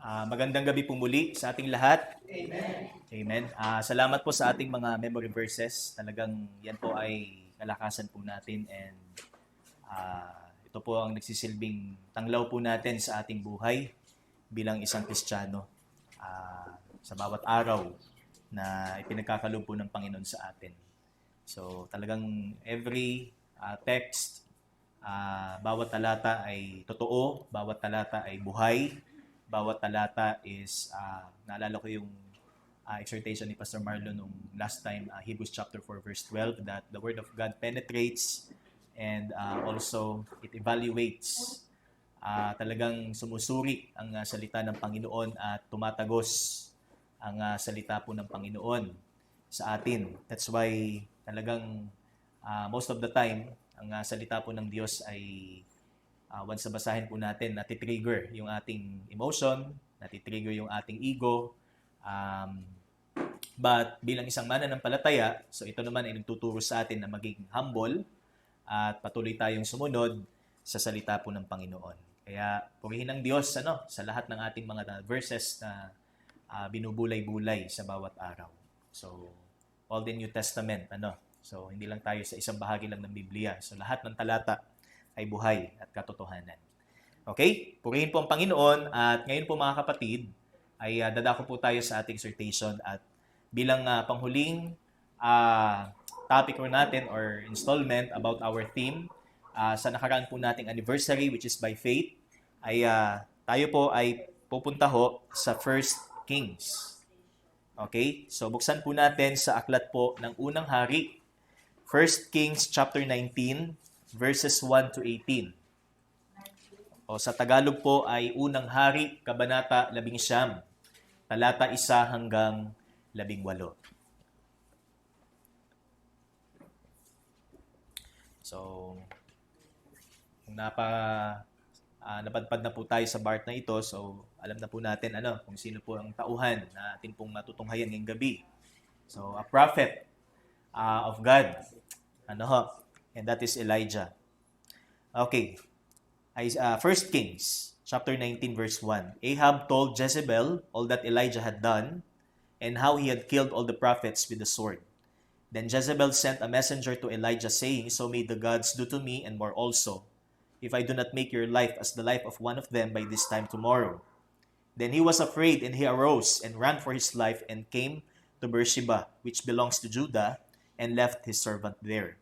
Magandang gabi po muli sa ating lahat. Amen. Salamat po sa ating mga memory verses. Talagang yan po ay kalakasan po natin and ito po ang nagsisilbing tanglaw po natin sa ating buhay bilang isang Kristiyano sa bawat araw na ipinagkakaloob po ng Panginoon sa atin. So talagang every text, bawat talata ay totoo, bawat talata ay buhay, bawat talata is, naalala ko yung exhortation ni Pastor Marlon nung last time, Hebrews chapter 4 verse 12, that the Word of God penetrates and also it evaluates. Talagang sumusuri ang salita ng Panginoon at tumatagos ang salita po ng Panginoon sa atin. That's why talagang most of the time, ang salita po ng Diyos ay once na basahin po natin, natitrigger yung ating emotion, natitrigger yung ating ego. But bilang isang mananampalataya, so ito naman ay nagtuturo sa atin na maging humble at patuloy tayong sumunod sa salita po ng Panginoon. Kaya purihin ang Diyos sa lahat ng ating mga verses na binubulay-bulay sa bawat araw. So, all the New Testament, So, hindi lang tayo sa isang bahagi lang ng Biblia. So, lahat ng talata ay buhay at katotohanan. Okay? Purihin po ang Panginoon at ngayon po mga kapatid ay dadako po tayo sa ating exhortation at bilang panghuling topic po natin or installment about our theme sa nakaraan po nating anniversary which is by faith ay tayo po ay pupunta ho sa 1 Kings. Okay? So buksan po natin sa aklat po ng unang hari, 1 Kings chapter 19 verses 1 to 18. O sa Tagalog po ay Unang Hari, Kabanata 11, talata 1 hanggang 18. So, napadpad na po tayo sa part na ito, so alam na po natin kung sino po ang tauhan na atin pong matutunghayan ngayong gabi. So, a prophet of God. And that is Elijah. Okay. 1 Kings chapter 19 verse 1. Ahab told Jezebel all that Elijah had done and how he had killed all the prophets with the sword. Then Jezebel sent a messenger to Elijah saying, "So may the gods do to me and more also, if I do not make your life as the life of one of them by this time tomorrow." Then he was afraid and he arose and ran for his life and came to Beersheba, which belongs to Judah, and left his servant there.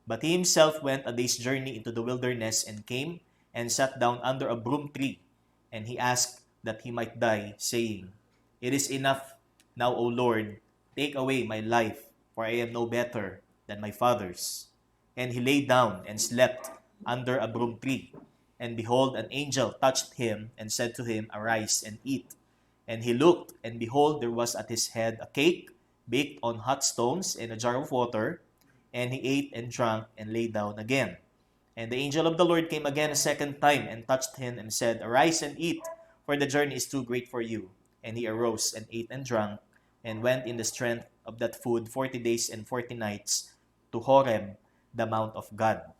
But he himself went a day's journey into the wilderness and came and sat down under a broom tree. And he asked that he might die, saying, "It is enough now, O Lord, take away my life, for I am no better than my fathers." And he lay down and slept under a broom tree. And behold, an angel touched him and said to him, "Arise and eat." And he looked, and behold, there was at his head a cake baked on hot stones and a jar of water. And he ate and drank and lay down again. And the angel of the Lord came again a second time and touched him and said, "Arise and eat, for the journey is too great for you." And he arose and ate and drank and went in the strength of that food 40 days and 40 nights to Horeb, the mount of God.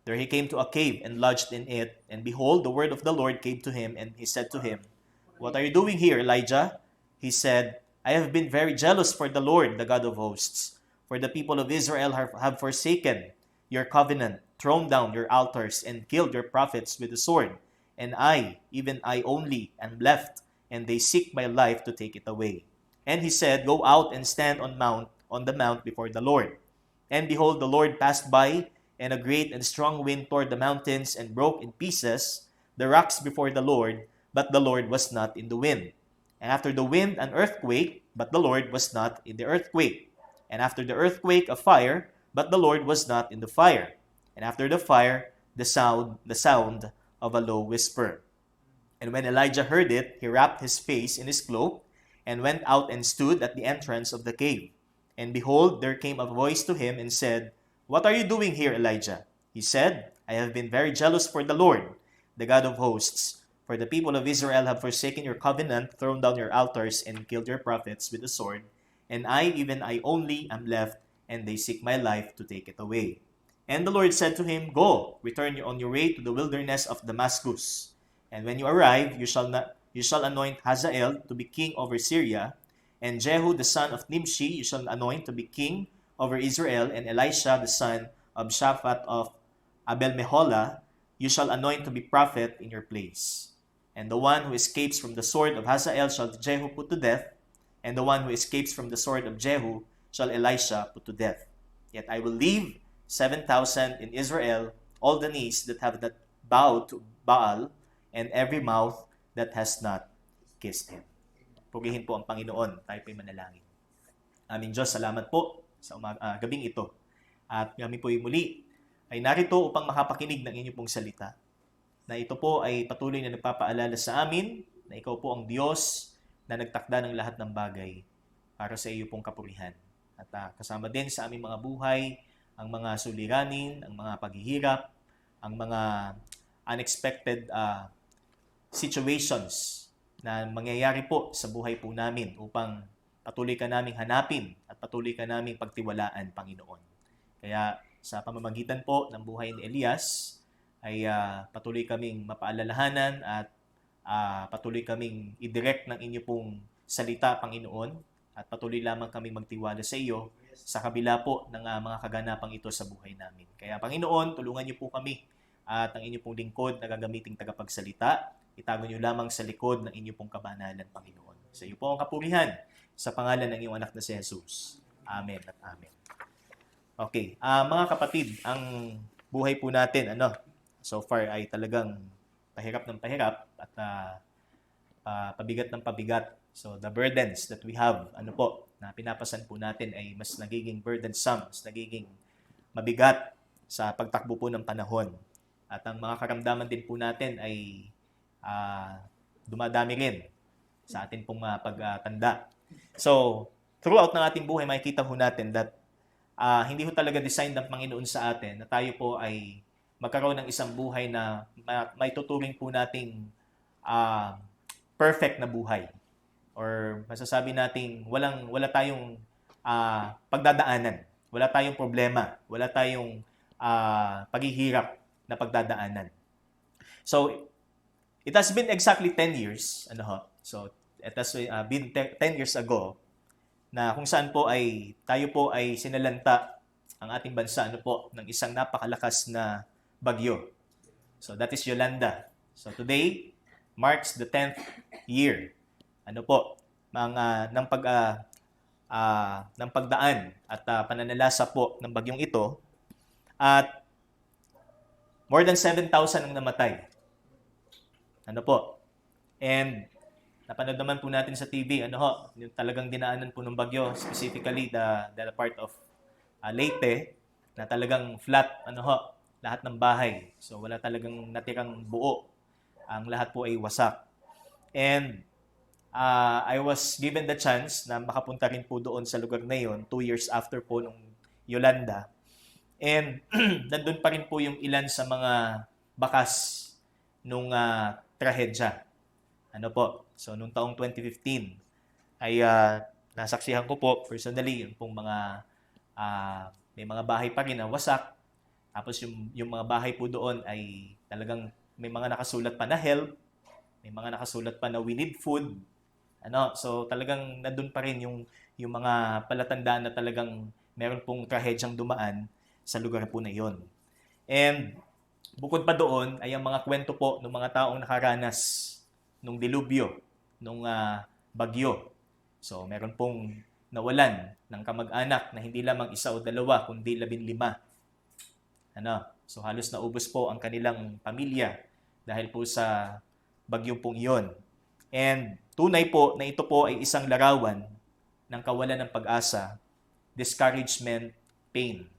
There he came to a cave and lodged in it. And behold, the word of the Lord came to him, and he said to him, "What are you doing here, Elijah?" He said, "I have been very jealous for the Lord, the God of hosts. For the people of Israel have forsaken your covenant, thrown down your altars, and killed your prophets with the sword. And I, even I only, am left, and they seek my life to take it away." And he said, "Go out and stand on the mount before the Lord." And behold, the Lord passed by, and a great and strong wind tore the mountains and broke in pieces the rocks before the Lord, but the Lord was not in the wind. And after the wind, an earthquake, but the Lord was not in the earthquake. And after the earthquake, a fire, but the Lord was not in the fire. And after the fire, the sound of a low whisper. And when Elijah heard it, he wrapped his face in his cloak and went out and stood at the entrance of the cave. And behold, there came a voice to him and said, "What are you doing here, Elijah?" He said, "I have been very jealous for the Lord, the God of hosts. For the people of Israel have forsaken your covenant, thrown down your altars, and killed your prophets with the sword. And I, even I only, am left, and they seek my life to take it away." And the Lord said to him, "Go, return on your way to the wilderness of Damascus. And when you arrive, you shall you shall anoint Hazael to be king over Syria, and Jehu the son of Nimshi you shall anoint to be king over Israel, and Elisha the son of Shaphat of Abel-Meholah you shall anoint to be prophet in your place. And the one who escapes from the sword of Hazael shall Jehu put to death, and the one who escapes from the sword of Jehu shall Elisha put to death. Yet I will leave 7,000 in Israel, all the knees that have not bowed to Baal, and every mouth that has not kissed him. Purihin po ang Panginoon. Tayo po'y manalangin. Aming Diyos, salamat po sa gabing ito. At kami po'y muli ay narito upang makapakinig ng inyong pong salita. Na ito po ay patuloy na nagpapaalala sa amin na ikaw po ang Diyos na nagtakda ng lahat ng bagay para sa iyo pong kapurihan. At kasama din sa aming mga buhay, ang mga suliranin, ang mga paghihirap, ang mga unexpected situations na mangyayari po sa buhay po namin upang patuloy ka naming hanapin at patuloy ka naming pagtiwalaan, Panginoon. Kaya sa pamamagitan po ng buhay ni Elias, ay patuloy kaming mapaalalahanan at patuloy kaming i-direct ng inyo pong salita, Panginoon, at patuloy lamang kaming magtiwala sa iyo sa kabila po ng mga kaganapang ito sa buhay namin. Kaya, Panginoon, tulungan niyo po kami at ang inyo pong lingkod na gagamiting tagapagsalita, itago niyo lamang sa likod ng inyo pong kabanalan, Panginoon. Sa iyo po ang kapurihan sa pangalan ng iyong anak na si Jesus. Amen at amen. Okay, mga kapatid, ang buhay po natin, so far ay talagang pahirap ng pahirap at pabigat ng pabigat. So the burdens that we have, na pinapasan po natin ay mas nagiging burdensome, mas nagiging mabigat sa pagtakbo po ng panahon. At ang mga karamdaman din po natin ay dumadami rin sa atin pong pagtanda. So, throughout ng ating buhay, makikita po natin that hindi ho talaga designed ng Panginoon sa atin na tayo po ay magkaroon ng isang buhay na may tuturing po nating perfect na buhay. Or masasabi nating wala tayong pagdadaanan, wala tayong problema, wala tayong paghihirap na pagdadaanan. So, it has been exactly 10 years, So, it has been 10 years ago na kung saan po ay tayo po ay sinalanta ang ating bansa ng isang napakalakas na bagyo. So, that is Yolanda. So, today marks the 10th year ng pagdaan at pananalasa po ng bagyong ito, at more than 7,000 ang namatay. And napanood naman po natin sa TV, yung talagang dinaanan po ng bagyo, specifically the part of Leyte, na talagang flat, lahat ng bahay. So wala talagang natirang buo. Ang lahat po ay wasak. And I was given the chance na makapunta rin po doon sa lugar na yon 2 years after po nung Yolanda. And nandun pa rin po yung ilan sa mga bakas nung trahedya. So nung taong 2015 ay nasaksihan ko po personally yung pong mga may mga bahay pa rin na wasak. Tapos yung mga bahay po doon ay talagang may mga nakasulat pa na help, may mga nakasulat pa na we need food. So talagang nandun pa rin yung mga palatandaan na talagang meron pong trahedyang dumaan sa lugar po na yon. And bukod pa doon ay ang mga kwento po ng mga taong nakaranas nung dilubyo, nung bagyo. So meron pong nawalan ng kamag-anak na hindi lamang isa o dalawa, kundi 15. So halos naubos po ang kanilang pamilya dahil po sa bagyo pong iyon. And tunay po na ito po ay isang larawan ng kawalan ng pag-asa, discouragement, pain.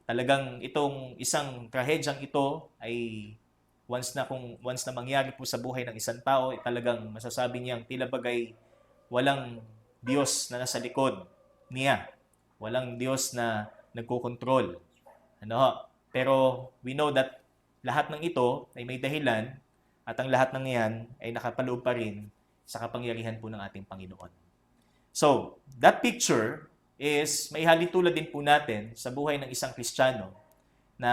Talagang itong isang trahedyang ito ay once na mangyari po sa buhay ng isang tao, ay talagang masasabi niyang tila bagay walang Diyos na nasa likod niya. Walang Diyos na nagkokontrol. Pero we know that lahat ng ito ay may dahilan at ang lahat ng yan ay nakapaloob pa rin sa kapangyarihan po ng ating Panginoon. So, that picture is may halitulad din po natin sa buhay ng isang Kristiyano na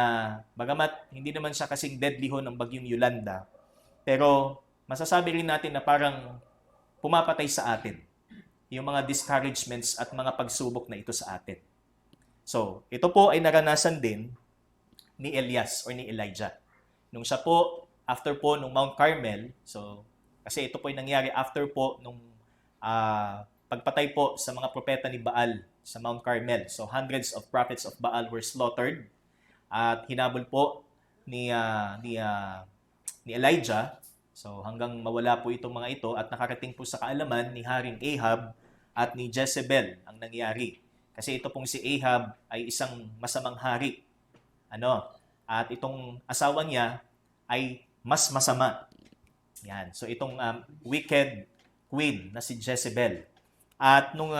bagamat hindi naman siya kasing deadly ho ng bagyong Yolanda, pero masasabi rin natin na parang pumapatay sa atin yung mga discouragements at mga pagsubok na ito sa atin. So, ito po ay naranasan din ni Elias or ni Elijah. Nung siya po, after po nung Mount Carmel, so, kasi ito po ay nangyari after po nung pagpatay po sa mga propeta ni Baal sa Mount Carmel. So, hundreds of prophets of Baal were slaughtered at hinabol po ni Elijah. So, hanggang mawala po itong mga ito at nakarating po sa kaalaman ni Haring Ahab at ni Jezebel ang nangyari. Kasi ito pong si Ahab ay isang masamang hari. At itong asawa niya ay mas masama. Yan. So itong wicked queen na si Jezebel. At nung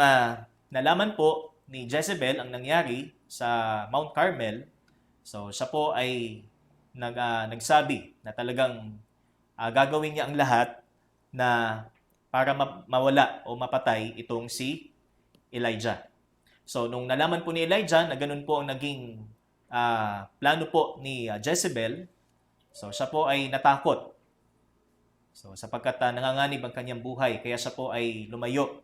nalaman po ni Jezebel ang nangyari sa Mount Carmel, so siya po ay nagsabi na talagang gagawin niya ang lahat na para mawala o mapatay itong si Elijah. So nung nalaman po ni Elijah na ganun po ang naging plano po ni Jezebel, so siya po ay natakot. So sapagkat nanganganib ang kanyang buhay, kaya siya po ay lumayo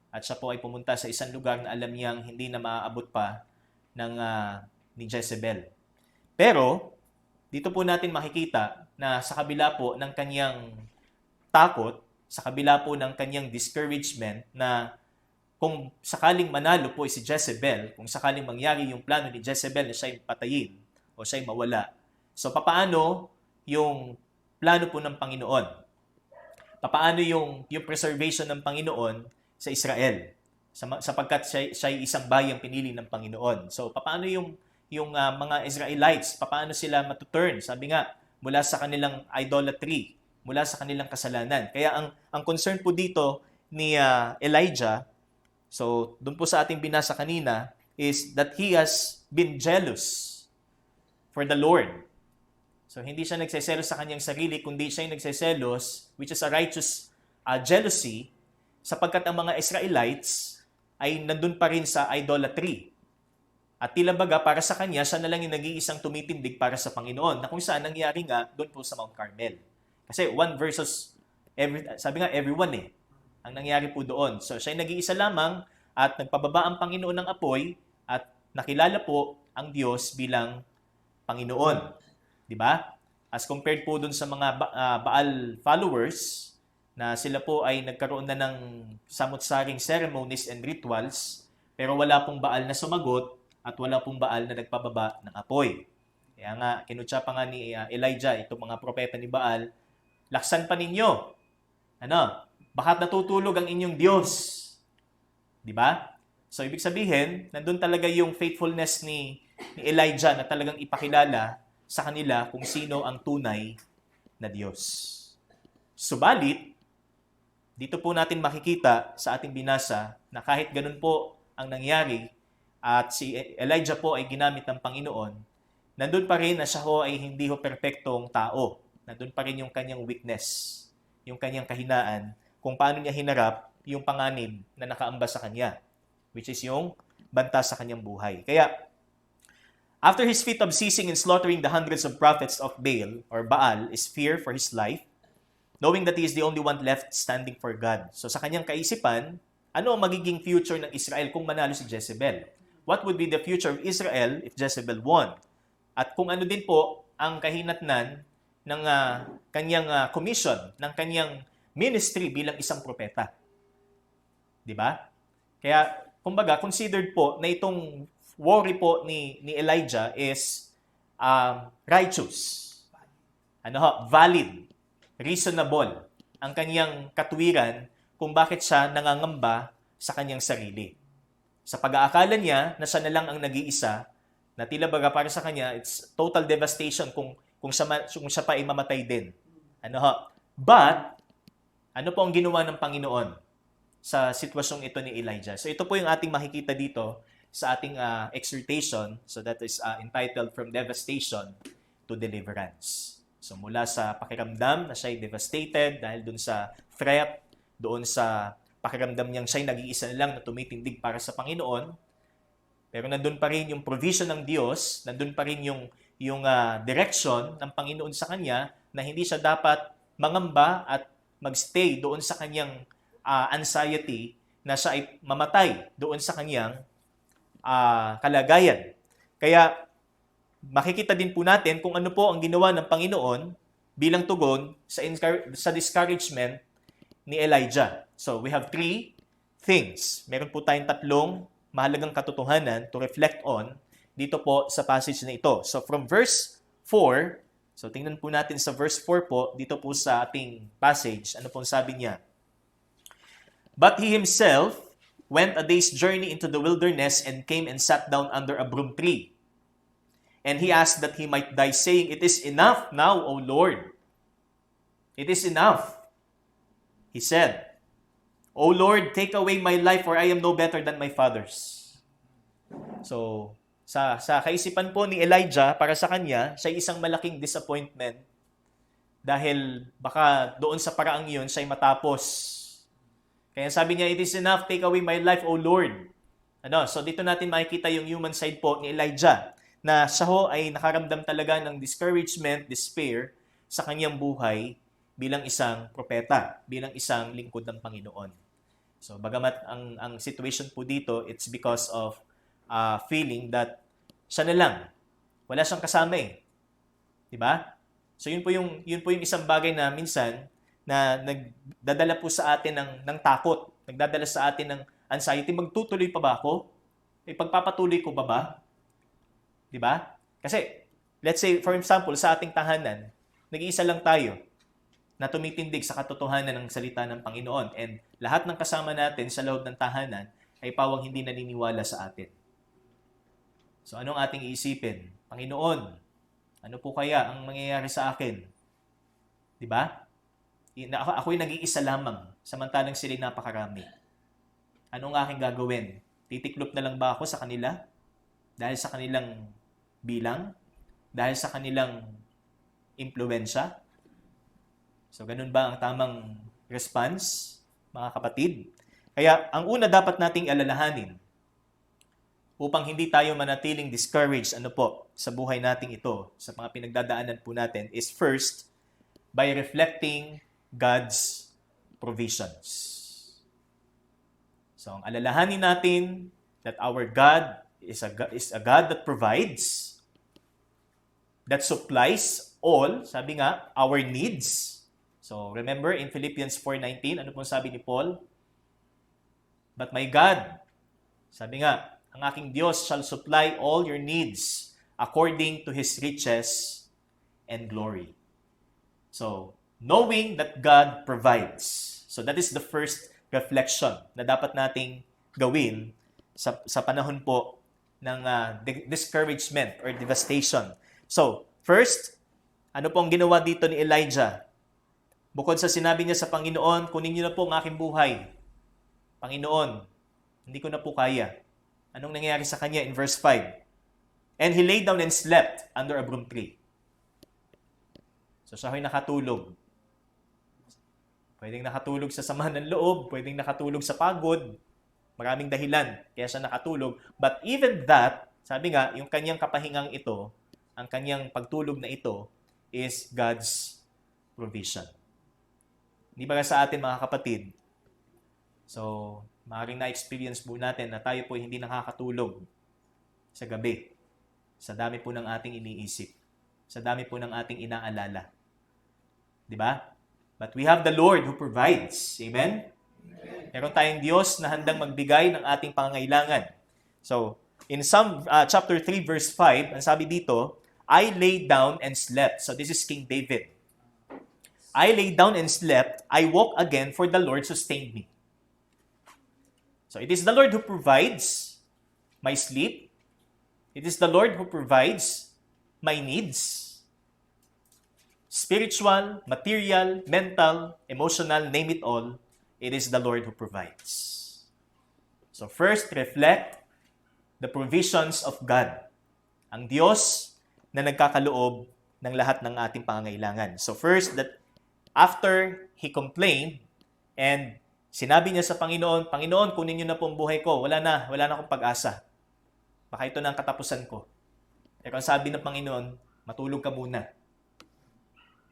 at siya po ay pumunta sa isang lugar na alam niyang hindi na maaabot pa ni Jezebel. Pero dito po natin makikita na sa kabila po ng kanyang takot, sa kabila po ng kanyang discouragement na kung sakaling manalo po si Jezebel, kung sakaling mangyari yung plano ni Jezebel na siya'y patayin o siya'y mawala, so papaano yung plano po ng Panginoon? Papaano yung preservation ng Panginoon sa Israel? Sapagkat siya'y isang bayang pinili ng Panginoon. So papaano yung mga Israelites, papaano sila matuturn? Sabi nga, mula sa kanilang idolatry, mula sa kanilang kasalanan. Kaya ang concern po dito ni Elijah, so doon po sa ating binasa kanina, is that he has been jealous for the Lord. So hindi siya nagseselos sa kanyang sarili, kundi siya yung nagseselos, which is a righteous jealousy, sapagkat ang mga Israelites ay nandun pa rin sa idolatry. At tila baga, para sa kanya, siya na lang yung nag-iisang tumitindig para sa Panginoon, na kung saan nangyari nga doon po sa Mount Carmel. Kasi one versus, sabi nga, everyone ang nangyari po doon. So siya yung nag-iisa lamang at nagpababa ang Panginoon ng apoy at nakilala po ang Diyos bilang Panginoon. Di ba? As compared po doon sa mga Baal followers, na sila po ay nagkaroon na ng samot-saring ceremonies and rituals, pero wala pong Baal na sumagot at wala pong Baal na nagpababa ng apoy. Kaya nga, kinutya pa nga ni Elijah, itong mga propeta ni Baal, laksan pa ninyo. Baka't natutulog ang inyong Diyos. Di ba? So, ibig sabihin, nandun talaga yung faithfulness ni Elijah na talagang ipakilala sa kanila kung sino ang tunay na Diyos. Subalit, dito po natin makikita sa ating binasa na kahit ganun po ang nangyari at si Elijah po ay ginamit ng Panginoon, nandun pa rin na siya ho ay hindi ho perpektong tao. Nandun pa rin yung kanyang weakness, yung kanyang kahinaan, kung paano niya hinarap yung panganib na nakaamba sa kanya, which is yung banta sa kanyang buhay. Kaya, after his feat of seizing and slaughtering the hundreds of prophets of Baal is fear for his life, knowing that he is the only one left standing for God. So sa kanyang kaisipan, ano ang magiging future ng Israel kung manalo si Jezebel? What would be the future of Israel if Jezebel won? At kung ano din po ang kahinatnan ng kanyang commission, ng kanyang ministry bilang isang propeta. Di ba? Kaya, kumbaga, considered po na itong worry po ni Elijah is righteous. Valid, reasonable ang kanyang katuwiran kung bakit siya nangangamba sa kanyang sarili. Sa pag-aakala niya na siya na lang ang nag-iisa, na tila baga para sa kanya, it's total devastation kung siya pa ay mamatay din. But, ano po ang ginawa ng Panginoon sa sitwasyong ito ni Elijah? So ito po yung ating makikita dito sa ating exhortation. So that is entitled From Devastation to Deliverance. So mula sa pakiramdam na siya'y devastated dahil dun sa threat, doon sa pakiramdam niyang siya'y nag-iisa lang na tumitindig para sa Panginoon, pero nandun pa rin yung provision ng Diyos, nandun pa rin yung direction ng Panginoon sa kanya na hindi siya dapat mangamba at magstay doon sa kanyang anxiety na siya ay mamatay doon sa kanyang kalagayan. Kaya makikita din po natin kung ano po ang ginawa ng Panginoon bilang tugon sa discouragement ni Elijah. So we have 3 things. Meron po tayong 3 mahalagang katotohanan to reflect on dito po sa passage na ito. So from verse 4, so tingnan po natin sa verse 4 po, dito po sa ating passage, ano pong sabi niya? But he himself went a day's journey into the wilderness and came and sat down under a broom tree. And he asked that he might die, saying, It is enough now, O Lord. It is enough. He said, O Lord, take away my life, for I am no better than my fathers. So, sa kaisipan po ni Elijah, para sa kanya, siya isang malaking disappointment dahil baka doon sa paraang iyon, siya matapos. Kaya sabi niya, It is enough, take away my life, O Lord. So dito natin makikita yung human side po ni Elijah, na siya ho ay nakaramdam talaga ng discouragement, despair sa kanyang buhay bilang isang propeta, bilang isang lingkod ng Panginoon. So bagamat ang situation po dito, it's because of feeling that siya na lang. Wala siyang kasama eh. 'Di ba? So yun po yung isang bagay na minsan na nagdadala po sa atin ng takot, nagdadala sa atin ng anxiety. Magtutuloy pa ba ako? Pagpapatuloy ko ba? 'Di ba? Kasi let's say for example sa ating tahanan, nag-iisa lang tayo na tumitindig sa katotohanan ng salita ng Panginoon, and lahat ng kasama natin sa loob ng tahanan ay pawang hindi naniniwala sa atin. So anong ating iisipin? Panginoon, ano po kaya ang mangyayari sa akin? 'Di ba? Ako'y nag-iisa lamang, samantalang sila'y napakarami. Anong aking gagawin? Titiklop na lang ba ako sa kanila? Dahil sa kanilang bilang? Dahil sa kanilang impluwensya? So ganun ba ang tamang response, mga kapatid? Kaya ang una dapat nating alalahanin upang hindi tayo manatiling discouraged sa buhay nating ito, sa mga pinagdadaanan po natin, is first, by reflecting God's provisions. So ang alalahanin natin that our God is a God that provides, that supplies all, sabi nga, our needs. So remember in Philippians 4:19, ano pong sabi ni Paul? But my God, sabi nga, ang aking Diyos shall supply all your needs according to His riches and glory. So, knowing that God provides. So, that is the first reflection na dapat nating gawin sa panahon po ng discouragement or devastation. So, first, ano pong ginawa dito ni Elijah? Bukod sa sinabi niya sa Panginoon, kunin niyo na po ang aking buhay. Panginoon, hindi ko na po kaya. Anong nangyayari sa kanya in verse 5? And he lay down and slept under a broom tree. So siya ay nakatulog. Pwedeng nakatulog sa sama ng loob, pwedeng nakatulog sa pagod. Maraming dahilan kaya siya nakatulog. But even that, sabi nga, yung kanyang kapahingang ito, ang kanyang pagtulog na ito, is God's provision. Hindi ba sa atin mga kapatid? So, maaaring na-experience po natin na tayo po hindi nakakatulog sa gabi. Sa dami po ng ating iniisip. Sa dami po ng ating inaalala. Di ba? But we have the Lord who provides. Amen? Meron tayong Diyos na handang magbigay ng ating pangangailangan. So, in Psalm chapter 3 verse 5, ang sabi dito, I lay down and slept. So this is King David. I lay down and slept, I woke again, for the Lord sustained me. So it is the Lord who provides my sleep. It is the Lord who provides my needs. Spiritual, material, mental, emotional, name it all, it is the Lord who provides. So first, reflect the provisions of God. Ang Diyos na nagkakaloob ng lahat ng ating pangangailangan. So first, that after he complained and sinabi niya sa Panginoon, Panginoon, kunin niyo na po ang buhay ko. Wala na akong pag-asa. Baka ito na ang katapusan ko. Pero ang sabi ng Panginoon, matulog ka muna.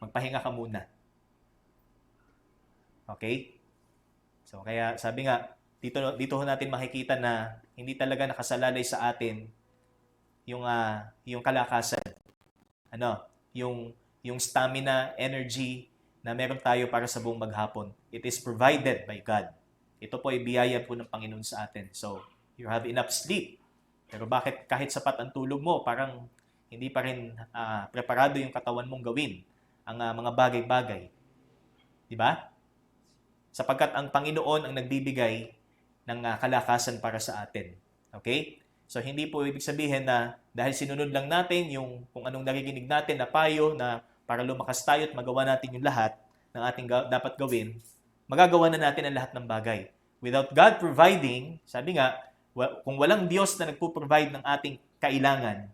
Magpahinga ka muna. Okay? So kaya sabi nga, dito ho natin makikita na hindi talaga nakasalalay sa atin yung kalakasan. Ano, yung stamina, energy na meron tayo para sa buong maghapon. It is provided by God. Ito po ay biyaya po ng Panginoon sa atin. So, you have enough sleep. Pero bakit kahit sapat ang tulog mo, parang hindi pa rin preparado yung katawan mong gawin ang mga bagay-bagay. Di ba? Sapagkat ang Panginoon ang nagbibigay ng kalakasan para sa atin. Okay? So, hindi po ibig sabihin na dahil sinunod lang natin yung kung anong nakikinig natin na payo na para lumakas tayo at magawa natin yung lahat ng ating dapat gawin, magagawa na natin ang lahat ng bagay. Without God providing, sabi nga, kung walang Diyos na nagpo-provide ng ating kailangan,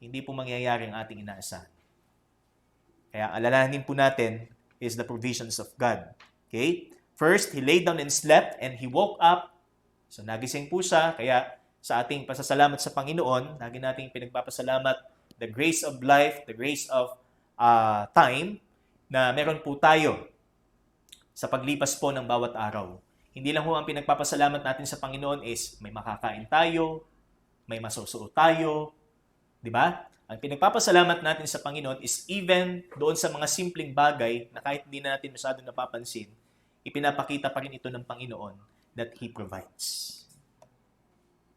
hindi po mangyayari ang ating inaasahan. Kaya alalahanin po natin is the provisions of God. Okay? First, He laid down and slept and He woke up. So nagising po siya, kaya sa ating pasasalamat sa Panginoon, lagi nating pinagpapasalamat the grace of life, the grace of time na meron po tayo sa paglipas po ng bawat araw. Hindi lang po ang pinagpapasalamat natin sa Panginoon is may makakain tayo, may masusuot tayo, di ba? Ang pinagpapasalamat natin sa Panginoon is even doon sa mga simpleng bagay na kahit hindi natin masyadong napapansin, ipinapakita pa rin ito ng Panginoon that He provides.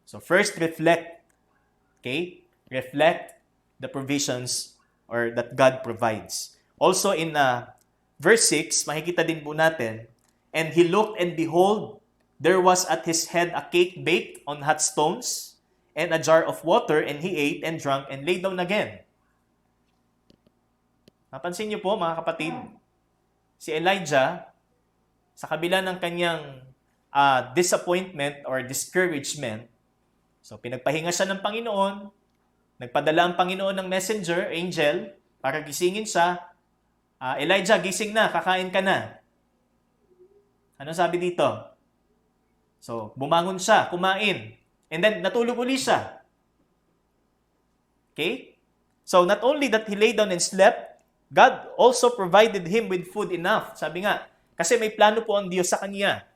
So first, reflect. Okay? Reflect the provisions or that God provides. Also in verse 6, makikita din po natin, and he looked and behold, there was at his head a cake baked on hot stones and a jar of water, and he ate and drank and lay down again. Napansin niyo po mga kapatid, si Elijah, sa kabila ng kanyang disappointment or discouragement, so pinagpahinga siya ng Panginoon, nagpadala ang Panginoon ng messenger, angel, para gisingin siya. Elijah, gising na, kakain ka na. Ano sabi dito? So, bumangon siya, kumain. And then, natulog uli siya. Okay? So, not only that he lay down and slept, God also provided him with food enough. Sabi nga, kasi may plano po ang Diyos sa kanya.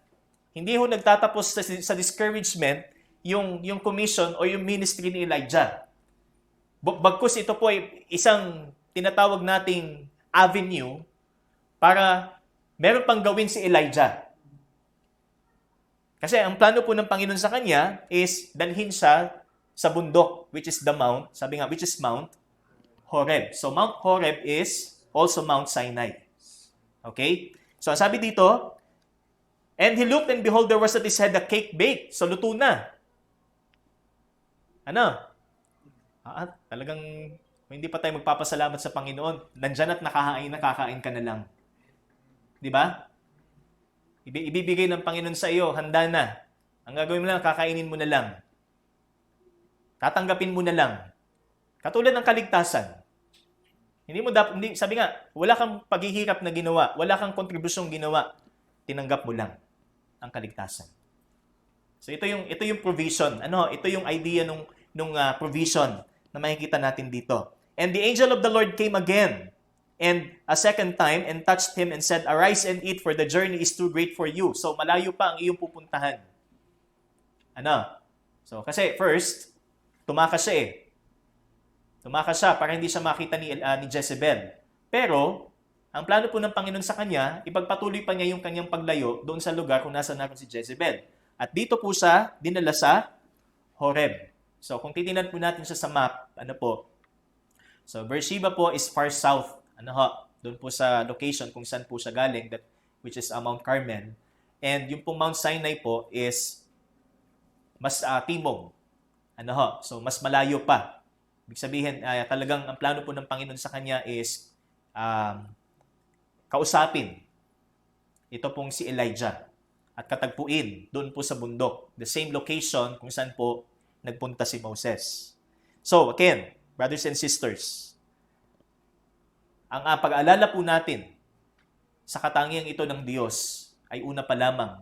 Hindi ho nagtatapos sa discouragement yung commission o yung ministry ni Elijah. Bagkus ito po ay isang tinatawag nating avenue para meron pang gawin si Elijah. Kasi ang plano po ng Panginoon sa kanya is dalhin siya sa bundok, which is the mount, sabi nga, which is Mount Horeb. So Mount Horeb is also Mount Sinai. Okay? So ang sabi dito, and he looked and behold, there was at his head a cake baked. So luto na. Ano? Talagang hindi pa tayo magpapasalamat sa Panginoon. Nandyan at nakakain ka na lang. Di ba? Ibibigay ng Panginoon sa iyo, handa na. Ang gagawin mo lang, kakainin mo na lang. Tatanggapin mo na lang. Katulad ng kaligtasan. Sabi nga, wala kang paghihirap na ginawa, wala kang kontribusyong ginawa. Tinanggap mo lang ang kaligtasan. So ito yung provision. Ito yung idea nung provision na makikita natin dito. And the angel of the Lord came again, and a second time, and touched him and said, arise and eat, for the journey is too great for you. So malayo pa ang iyong pupuntahan. So kasi first, tumakas siya eh. Tumakas siya para hindi siya makita ni Jezebel. Pero, ang plano po ng Panginoon sa kanya, ipagpatuloy pa niya yung kanyang paglayo doon sa lugar kung nasa naroon si Jezebel. At dito po siya dinala sa Horeb. So, kung titingnan po natin siya sa map, So, Beersheba po is far south. Doon po sa location kung saan po siya galing, which is Mount Carmel. And yung pong Mount Sinai po is mas timog. So, mas malayo pa. Ibig sabihin, talagang ang plano po ng Panginoon sa kanya is kausapin ito pong si Elijah at katagpuin doon po sa bundok. The same location kung saan po nagpunta si Moses. So, again, brothers and sisters, ang pag-aalala po natin sa katangiang ito ng Diyos ay una pa lamang.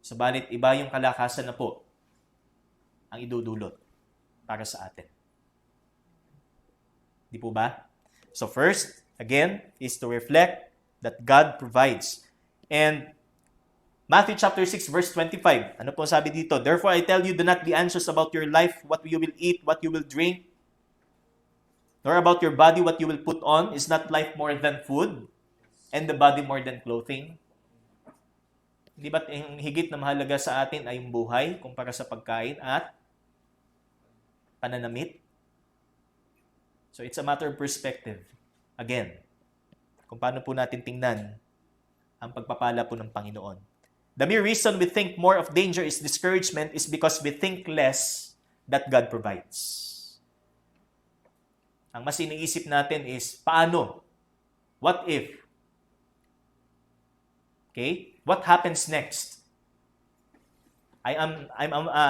Subalit, iba yung kalakasan na po ang idudulot para sa atin. Di po ba? So first, again, is to reflect that God provides. And Matthew chapter 6 verse 25. Ano po sabi dito? Therefore I tell you, do not be anxious about your life, what you will eat, what you will drink, nor about your body, what you will put on. Is not life more than food, and the body more than clothing? Di ba't ang higit na mahalaga sa atin ay yung buhay kumpara sa pagkain at pananamit? So it's a matter of perspective. Again, kung paano po natin tingnan ang pagpapala po ng Panginoon. The mere reason we think more of danger is discouragement is because we think less that God provides. Ang mas iniisip natin is, paano? What if? Okay? What happens next? I'm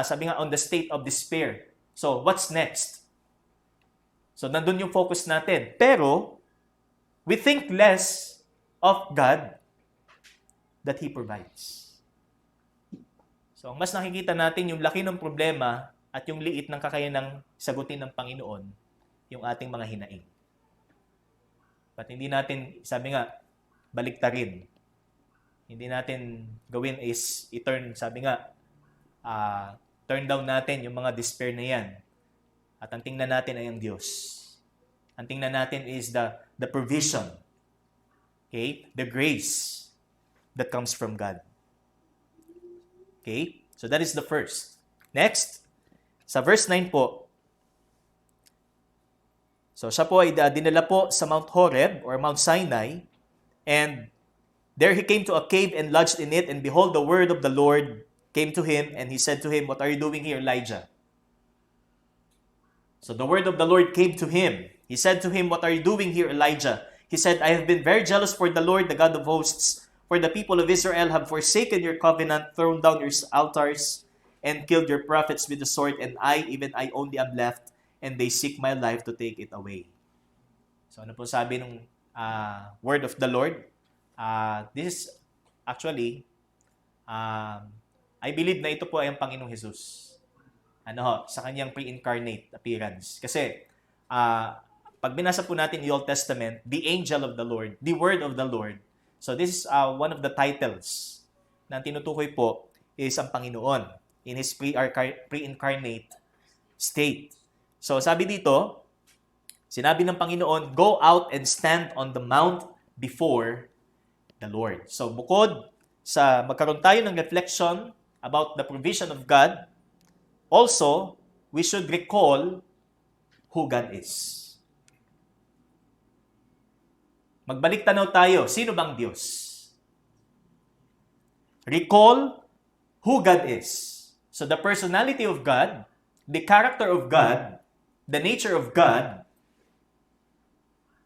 sabi nga, on the state of despair. So, what's next? So, nandun yung focus natin. Pero, we think less of God that He provides. So, mas nakikita natin yung laki ng problema at yung liit ng kakayanang sagutin ng Panginoon yung ating mga hinaing. But hindi natin, sabi nga, baliktarin. Hindi natin gawin is sabi nga, turn down natin yung mga despair na yan. At ang tingnan natin ay ang Diyos. Ang tingnan natin is the provision. Okay? The grace that comes from God. Okay? So that is the first. Next, sa verse 9 po. So siya po ay dinala po sa Mount Horeb or Mount Sinai, and there he came to a cave and lodged in it, and behold, the word of the Lord came to him, and he said to him, "What are you doing here, Elijah?" So the word of the Lord came to him. He said to him, "What are you doing here, Elijah?" He said, "I have been very jealous for the Lord, the God of hosts, for the people of Israel have forsaken your covenant, thrown down your altars, and killed your prophets with the sword, and even I only am left, and they seek my life to take it away." So ano po sabi ng word of the Lord? This is actually, I believe na ito po ay ang Panginoong Jesus. Sa kanyang pre-incarnate appearance. Kasi, pag binasa po natin the Old Testament, the angel of the Lord, the word of the Lord. So this is one of the titles na tinutukoy po is ang Panginoon in His pre-incarnate state. So sabi dito, sinabi ng Panginoon, "Go out and stand on the mount before the Lord." So bukod sa magkaroon tayo ng reflection about the provision of God, also, we should recall who God is. Magbalik tanaw tayo, sino bang Diyos? Recall who God is. So the personality of God, the character of God, the nature of God,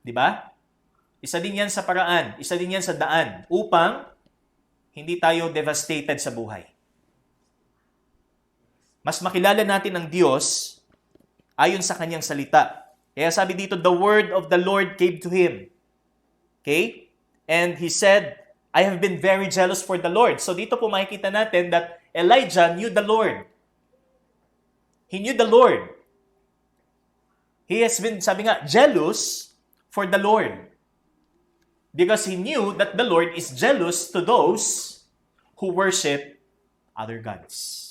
di ba? Isa din yan sa paraan, isa din yan sa daan upang hindi tayo devastated sa buhay. Mas makilala natin ang Diyos ayon sa kanyang salita. Kaya sabi dito, the word of the Lord came to him. Okay? And he said, "I have been very jealous for the Lord." So dito po makikita natin that Elijah knew the Lord. He knew the Lord. He has been, sabi nga, jealous for the Lord. Because he knew that the Lord is jealous to those who worship other gods.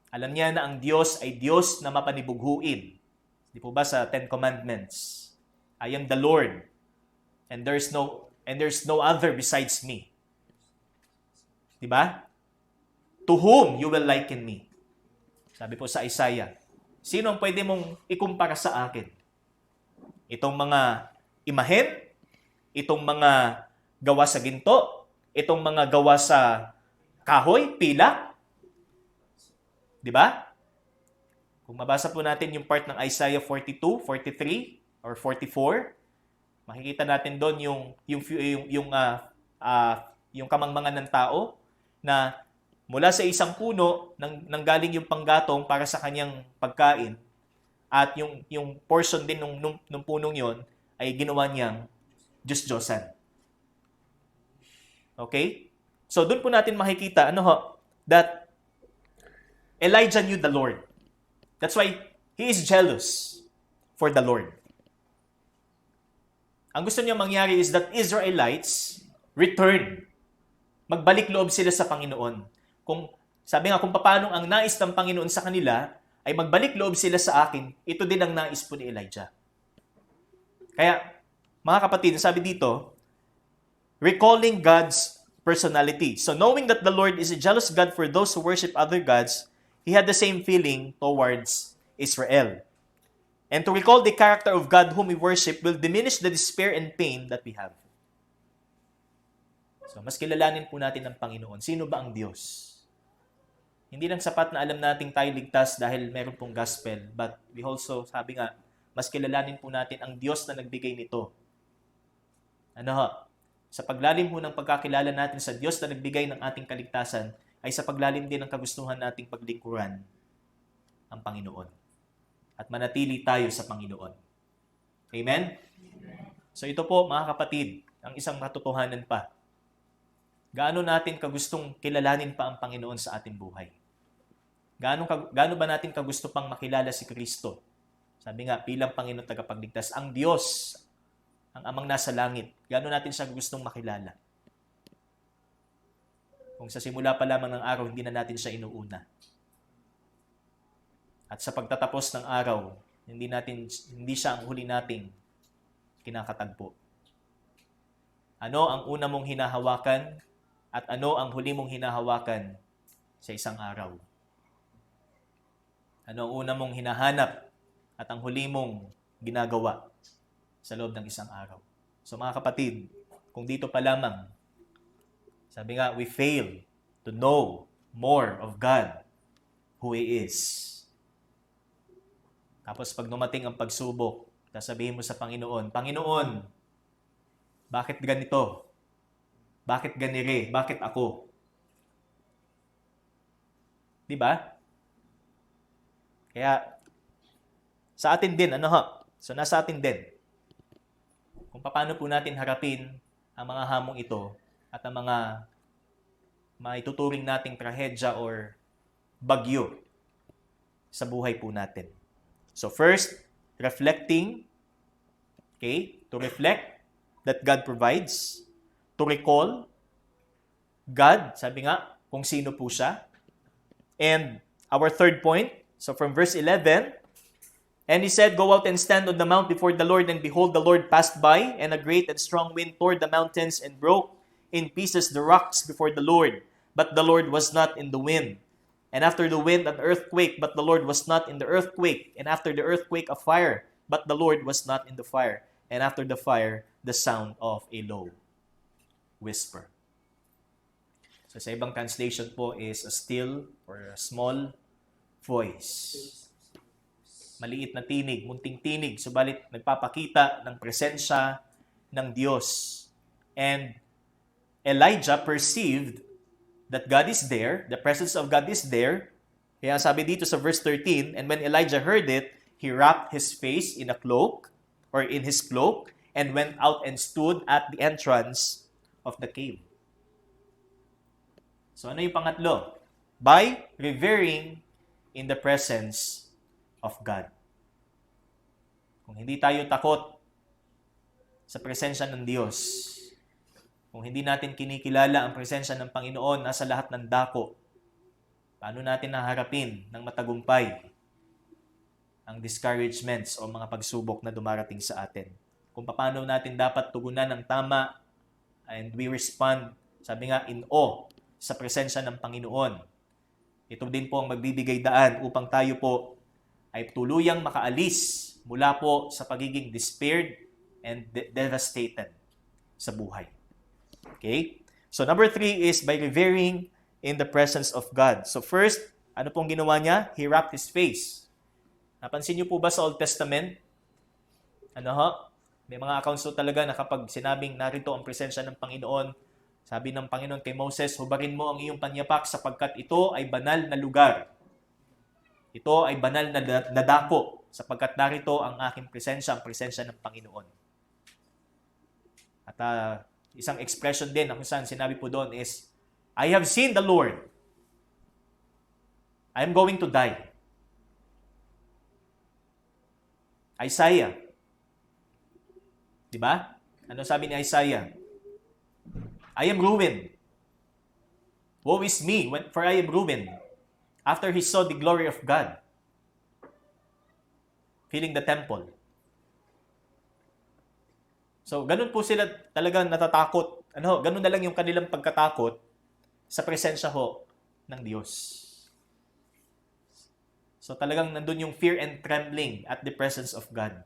Alam niya na ang Diyos ay Diyos na mapanibughuin. Di po ba sa Ten Commandments? I am the Lord, and there's no other besides me. Di ba? To whom you will liken me? Sabi po sa Isaiah, sino ang pwede mong ikumpara sa akin? Itong mga imahen? Itong mga gawa sa ginto? Itong mga gawa sa kahoy, pilak? Di ba? Kung mabasa po natin yung part ng Isaiah 42, 43, or 44, makikita natin doon yung kamangmangan ng tao na mula sa isang puno nanggaling yung panggatong para sa kanyang pagkain, at yung portion din nung punong yon ay ginawa niyang Diyos-Diyosan. Okay? So doon po natin makikita that Elijah knew the Lord. That's why he is jealous for the Lord. Ang gusto niya mangyari is that Israelites return. Magbalik loob sila sa Panginoon. Sabi nga, kung paano ang nais ng Panginoon sa kanila ay magbalik loob sila sa akin, ito din ang nais po ni Elijah. Kaya, mga kapatid, sabi dito, recalling God's personality. So knowing that the Lord is a jealous God for those who worship other gods, he had the same feeling towards Israel. And to recall the character of God whom we worship will diminish the despair and pain that we have. So, mas kilalanin po natin ang Panginoon. Sino ba ang Diyos? Hindi lang sapat na alam nating tayo ligtas dahil meron pong gospel, but we also, sabi nga, mas kilalanin po natin ang Diyos na nagbigay nito. Sa paglalim po ng pagkakilala natin sa Diyos na nagbigay ng ating kaligtasan, ay sa paglalim din ng kagustuhan nating paglingkuran ang Panginoon. At manatili tayo sa Panginoon. Amen? So ito po, mga kapatid, ang isang katotohanan pa. Gaano natin kagustong kilalanin pa ang Panginoon sa ating buhay? Gaano ba natin kagusto pang makilala si Kristo? Sabi nga, bilang Panginoon tagapagligtas, ang Diyos, ang Amang nasa langit, gaano natin siya gustong makilala? Kung sa simula pa lamang ng araw, hindi na natin siya inuuna. At sa pagtatapos ng araw, hindi siya ang huli nating kinakatagpo. Ano ang una mong hinahawakan at ano ang huli mong hinahawakan sa isang araw? Ano ang una mong hinahanap at ang huli mong ginagawa sa loob ng isang araw? So mga kapatid, kung dito pa lamang, sabi nga, we fail to know more of God, who He is. Tapos pag dumating ang pagsubok, sasabihin mo sa Panginoon, Panginoon, bakit ganito? Bakit ganire? Bakit ako? Di ba? Kaya, sa atin din, So, nasa atin din. Kung paano po natin harapin ang mga hamong ito at ang mga maituturing nating trahedya or bagyo sa buhay po natin. So, first, reflecting, to reflect that God provides, to recall God, sabi nga, kung sino po siya. And our third point, so from verse 11, and he said, go out and stand on the mount before the Lord, and behold, the Lord passed by, and a great and strong wind tore the mountains and broke in pieces the rocks before the Lord. But the Lord was not in the wind. And after the wind, an earthquake, but the Lord was not in the earthquake. And after the earthquake, a fire, but the Lord was not in the fire. And after the fire, the sound of a low whisper. So sa ibang translation po is a still or a small voice. Maliit na tinig, munting tinig, subalit nagpapakita ng presensya ng Diyos. And Elijah perceived that God is there, the presence of God is there. Kaya sabi dito sa verse 13, and when Elijah heard it, he wrapped his face in a cloak, or in his cloak, and went out and stood at the entrance of the cave. So ano yung pangatlo? By revering in the presence of God. Kung hindi tayo takot sa presensya ng Diyos, kung hindi natin kinikilala ang presensya ng Panginoon nasa lahat ng dako, paano natin naharapin ng matagumpay ang discouragements o mga pagsubok na dumarating sa atin? Kung paano natin dapat tugunan ng tama and we respond, sabi nga, in awe sa presensya ng Panginoon. Ito din po ang magbibigay daan upang tayo po ay tuluyang makaalis mula po sa pagiging despaired and devastated sa buhay. Okay? So number 3 is by revering in the presence of God. So first, ano pong ginawa niya? He wrapped his face. Napansin niyo po ba sa Old Testament? May mga accounts po talaga na kapag sinabing narito ang presensya ng Panginoon, sabi ng Panginoon kay Moses, hubarin mo ang iyong panyapak sapagkat ito ay banal na lugar. Ito ay banal na dako sapagkat narito ang aking presensya, ang presensya ng Panginoon. At isang expression din na kung saan sinabi po doon is, I have seen the Lord. I am going to die. Isaiah. Diba? Ano sabi ni Isaiah? I am ruined. Woe is me, for I am ruined. After he saw the glory of God filling the temple. So, ganun po sila talagang natatakot. Ganun na lang yung kanilang pagkatakot sa presensya ho ng Diyos. So, talagang nandun yung fear and trembling at the presence of God.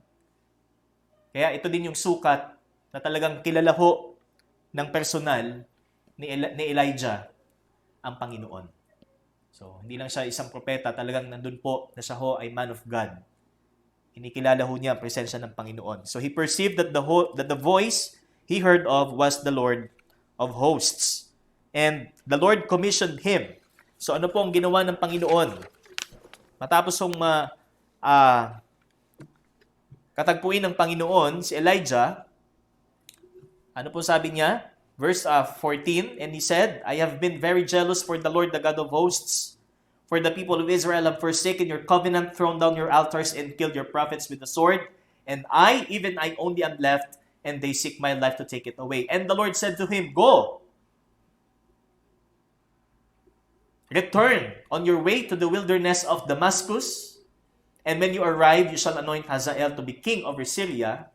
Kaya ito din yung sukat na talagang kilala ho ng personal ni Elijah ang Panginoon. So, hindi lang siya isang propeta, talagang nandun po na siya ho ay man of God. Kinikilala ho niya ang presensya ng Panginoon. So, he perceived that the voice he heard of was the Lord of hosts. And the Lord commissioned him. So, ano po ang ginawa ng Panginoon? Matapos hong katagpuin ng Panginoon si Elijah, ano po sabi niya? Verse 14, and he said, I have been very jealous for the Lord, the God of hosts. For the people of Israel have forsaken your covenant, thrown down your altars, and killed your prophets with the sword. And even I only am left, and they seek my life to take it away. And the Lord said to him, Go! Return on your way to the wilderness of Damascus, and when you arrive, you shall anoint Hazael to be king over Syria,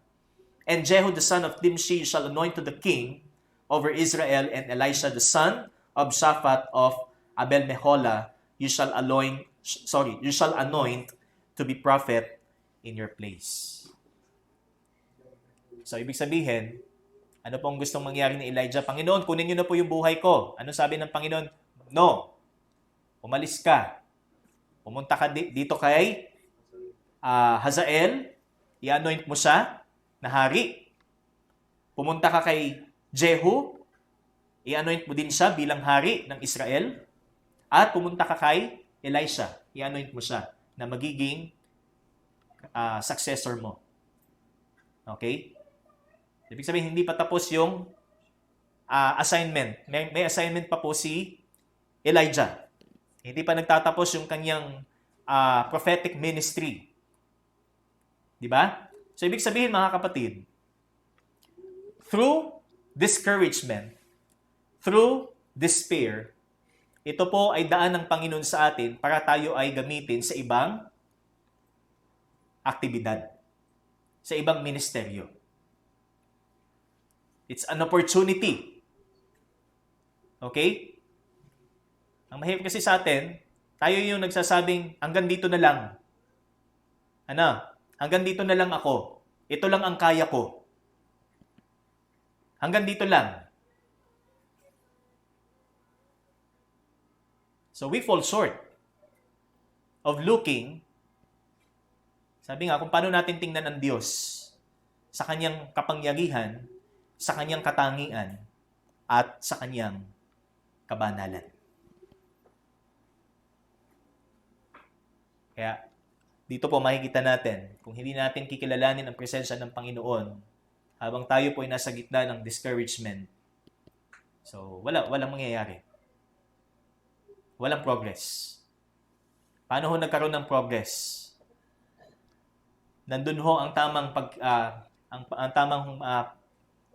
and Jehu the son of Nimshi you shall anoint to the king over Israel, and Elisha the son of Shaphat of Abel-Meholah you shall anoint to be prophet in your place. So, ibig sabihin, ano pong gustong mangyari ni Elijah? Panginoon, kunin niyo na po yung buhay ko. Ano sabi ng Panginoon? No. Umalis ka. Pumunta ka dito kay Hazael. I-anoint mo siya na hari. Pumunta ka kay Jehu. I-anoint mo din siya bilang hari ng Israel. At pumunta ka kay Elisha. I-anoint mo siya na magiging successor mo. Okay? Ibig sabihin, hindi pa tapos yung assignment. May assignment pa po si Elijah. Hindi pa nagtatapos yung kanyang prophetic ministry. Di ba? So, ibig sabihin, mga kapatid, through discouragement, through despair, ito po ay daan ng Panginoon sa atin para tayo ay gamitin sa ibang aktibidad, sa ibang ministeryo. It's an opportunity. Okay? Ang mahirap kasi sa atin, tayo yung nagsasabing, hanggang dito na lang. Hanggang dito na lang ako. Ito lang ang kaya ko. Hanggang dito lang. So we fall short of looking, sabi nga, kung paano natin tingnan ang Diyos sa kanyang kapangyarihan, sa kanyang katangian, at sa kanyang kabanalan. Kaya, dito po makikita natin, kung hindi natin kikilalanin ang presensya ng Panginoon, habang tayo po ay nasa gitna ng discouragement, so walang mangyayari. Walang progress. Paano ho nagkaroon ng progress? Nandun ho ang tamang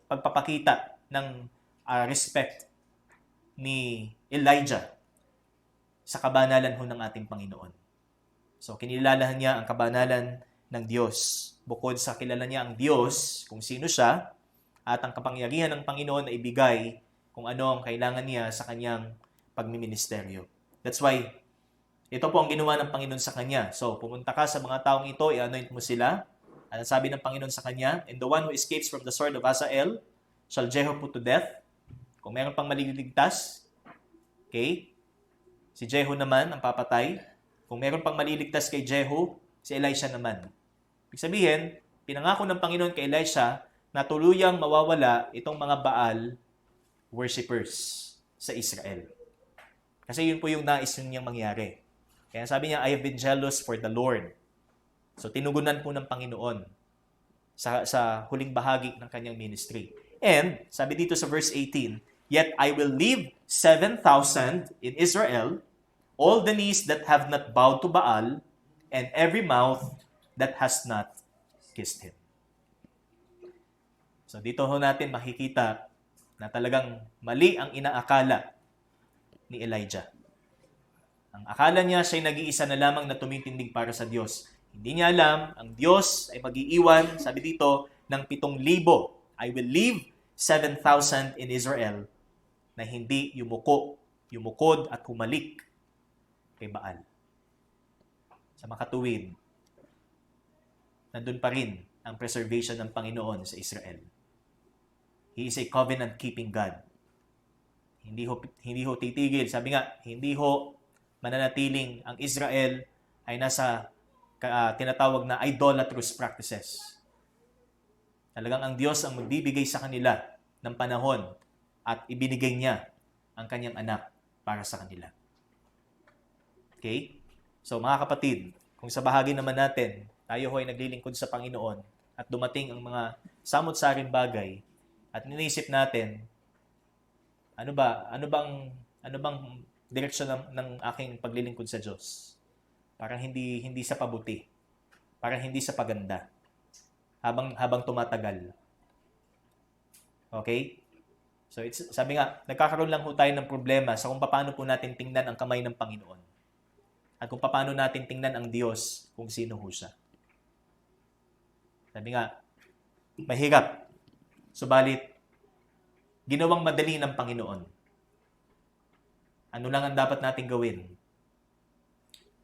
pagpapakita ng respect ni Elijah sa kabanalan ho ng ating Panginoon. So, kinilalahan niya ang kabanalan ng Diyos. Bukod sa kilala niya ang Diyos, kung sino siya, at ang kapangyarihan ng Panginoon na ibigay kung ano ang kailangan niya sa kanyang pagmiministeryo. That's why, ito po ang ginawa ng Panginoon sa kanya. So, pumunta ka sa mga taong ito, i-anoint mo sila. At sabi ng Panginoon sa kanya, and the one who escapes from the sword of Hazael shall Jehu put to death. Kung meron pang maliligtas, okay, si Jehu naman ang papatay. Kung meron pang maliligtas kay Jehu, si Elisha naman. Ibig sabihin, pinangako ng Panginoon kay Elisha na tuluyang mawawala itong mga Baal worshippers sa Israel. Kasi yun po yung nais niyang mangyari. Kaya sabi niya, I have been jealous for the Lord. So tinugunan po ng Panginoon sa huling bahagi ng kanyang ministry. And, sabi dito sa verse 18, yet I will leave 7,000 in Israel, all the knees that have not bowed to Baal, and every mouth that has not kissed him. So dito ho natin makikita na talagang mali ang inaakala ni Elijah. Ang akala niya siya'y nag-iisa na lamang na tumitindig para sa Diyos. Hindi niya alam, ang Diyos ay mag-iiwan, sabi dito, ng 7,000. I will leave 7,000 in Israel na hindi yumukod at humalik kay Baal. Sa makatuwid, nandun pa rin ang preservation ng Panginoon sa Israel. He is a covenant-keeping God. Hindi ho titigil. Sabi nga, hindi ho mananatiling ang Israel ay nasa tinatawag na idolatrous practices. Talagang ang Diyos ang magbibigay sa kanila ng panahon at ibinigay niya ang kanyang anak para sa kanila. Okay? So mga kapatid, kung sa bahagi naman natin, tayo ho ay naglilingkod sa Panginoon at dumating ang mga samot-saring bagay at ninisip natin, ano bang direksyon ng aking paglilingkod sa Diyos? Parang hindi sa pabuti. Parang hindi sa paganda. Habang tumatagal. Okay? So sabi nga, nagkakaroon lang ho tayo ng problema sa kung paano po natin tingnan ang kamay ng Panginoon. At kung paano natin tingnan ang Diyos kung sino ho siya. Sabi nga, mahirap. Subalit, ginawang madali ng Panginoon. Ano lang ang dapat nating gawin?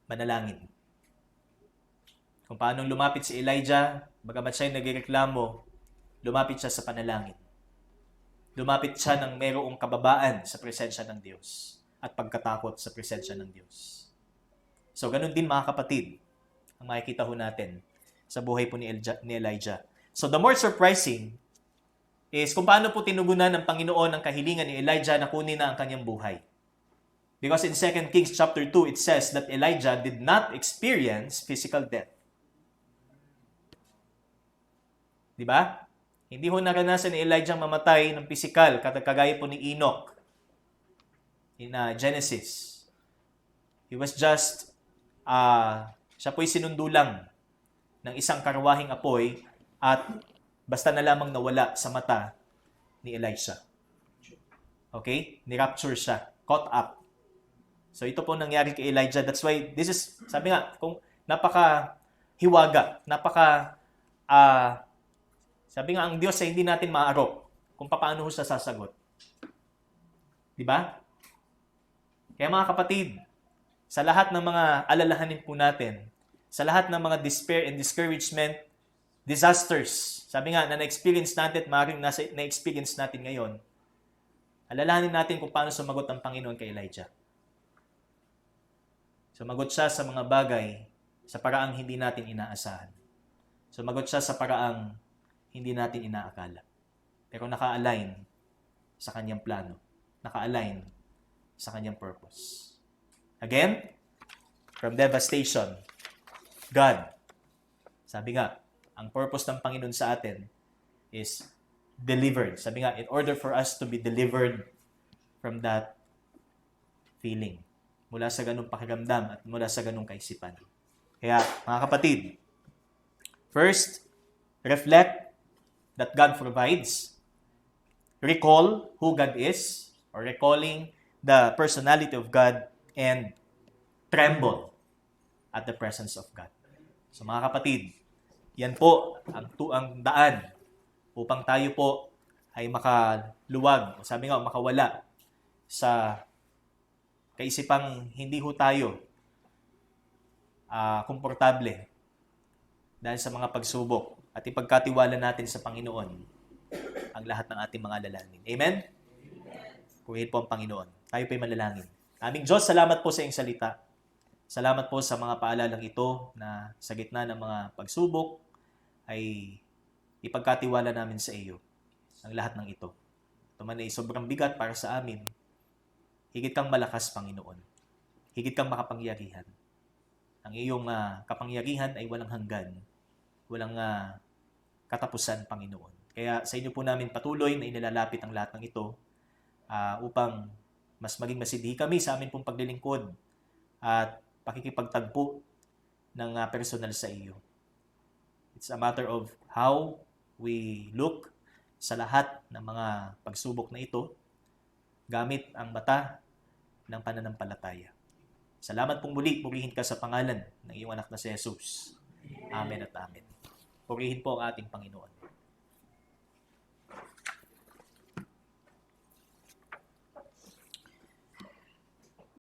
Manalangin. Kung paano lumapit si Elijah, bagamat siya'y nagreklamo, lumapit siya sa panalangin. Lumapit siya ng mayroong kababaan sa presensya ng Diyos at pagkatakot sa presensya ng Diyos. So, ganun din mga kapatid, ang makikita ho natin sa buhay po ni Elijah. So, the more surprising is kung paano po tinugunan ng Panginoon ang kahilingan ni Elijah na kunin na ang kanyang buhay. Because in 2 Kings chapter 2, it says that Elijah did not experience physical death. Di ba? Hindi ho naranasan ni Elijah mamatay ng physical, kagaya po ni Enoch in Genesis. He was just, siya po'y sinundulang ng isang karwahing apoy at basta na lamang nawala sa mata ni Elisha. Okay? Ni-rapture siya. Caught up. So ito po nangyari kay Elijah. That's why this is, sabi nga, kung napaka-hiwaga, sabi nga ang Diyos ay hindi natin maarok kung paano siya sasagot. Di ba? Kaya mga kapatid, sa lahat ng mga alalahanin po natin, sa lahat ng mga despair and discouragement, disasters, sabi nga na na-experience natin at maaaring na-experience natin ngayon, alalahanin natin kung paano sumagot ang Panginoon kay Elijah. Sumagot siya sa mga bagay sa paraang hindi natin inaasahan. Sumagot siya sa paraang hindi natin inaakala. Pero naka-align sa kanyang plano. Naka-align sa kanyang purpose. Again, from devastation, God. Sabi nga, ang purpose ng Panginoon sa atin is delivered. Sabi nga, in order for us to be delivered from that feeling, mula sa ganung pakiramdam at mula sa ganung kaisipan. Kaya, mga kapatid, first, reflect that God provides. Recall who God is, or recalling the personality of God, and tremble at the presence of God. So mga kapatid, yan po ang daan upang tayo po ay makaluwag, sabi nga, makawala sa kaisipang hindi ho tayo komportable dahil sa mga pagsubok at ipagkatiwala natin sa Panginoon ang lahat ng ating mga alalahanin. Amen? Purihin po ang Panginoon. Tayo po'y manalangin. Aming Diyos, salamat po sa iyong salita. Salamat po sa mga paalalang ito na sa gitna ng mga pagsubok ay ipagkatiwala namin sa iyo ang lahat ng ito. Ito man ay sobrang bigat para sa amin. Higit kang malakas, Panginoon. Higit kang makapangyarihan. Ang iyong kapangyarihan ay walang hanggan. Walang katapusan, Panginoon. Kaya sa inyo po namin patuloy na inilalapit ang lahat ng ito upang mas maging masidhi kami sa amin pong paglilingkod at pakikipagtagpo ng personal sa iyo. It's a matter of how we look sa lahat ng mga pagsubok na ito gamit ang mata ng pananampalataya. Salamat pong muli, purihin ka sa pangalan ng iyong anak na si Jesus. Amen at amen. Purihin po ang ating Panginoon.